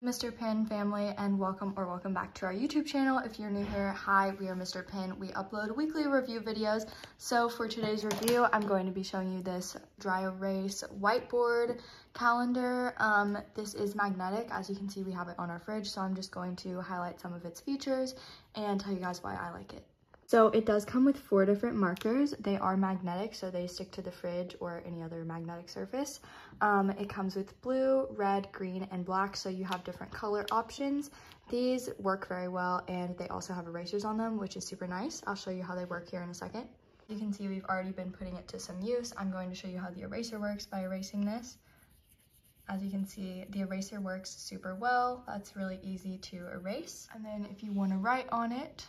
Mr. Pen family, and welcome back to our YouTube channel. If you're new here, hi, we are Mr. Pen. We upload weekly review videos. So for today's review, I'm going to be showing you this dry erase whiteboard calendar. This is magnetic. As you can see, we have it on our fridge, so I'm just going to highlight some of its features and tell you guys why I like it. So it does come with 4 different markers. They are magnetic, so they stick to the fridge or any other magnetic surface. It comes with blue, red, green, and black, so you have different color options. These work very well, and they also have erasers on them, which is super nice. I'll show you how they work here in a second. You can see we've already been putting it to some use. I'm going to show you how the eraser works by erasing this. As you can see, the eraser works super well. That's really easy to erase. And then if you want to write on it,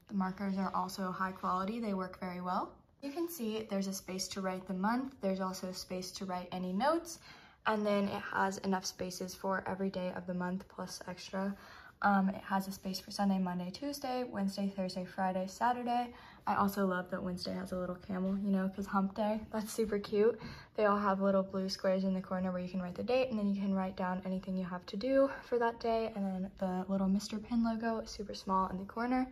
the markers are also high quality. They work very well. You can see there's a space to write the month. There's also a space to write any notes. And then it has enough spaces for every day of the month plus extra. It has a space for Sunday, Monday, Tuesday, Wednesday, Thursday, Friday, Saturday. I also love that Wednesday has a little camel, you know, because hump day. That's super cute. They all have little blue squares in the corner where you can write the date, and then you can write down anything you have to do for that day. And then the little Mr. Pen logo is super small in the corner.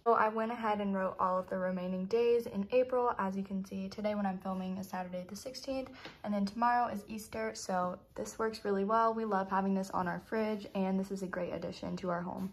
So I went ahead and wrote all of the remaining days in April. As you can see, today when I'm filming is Saturday the 16th, and then tomorrow is Easter, so this works really well. We love having this on our fridge, and this is a great addition to our home.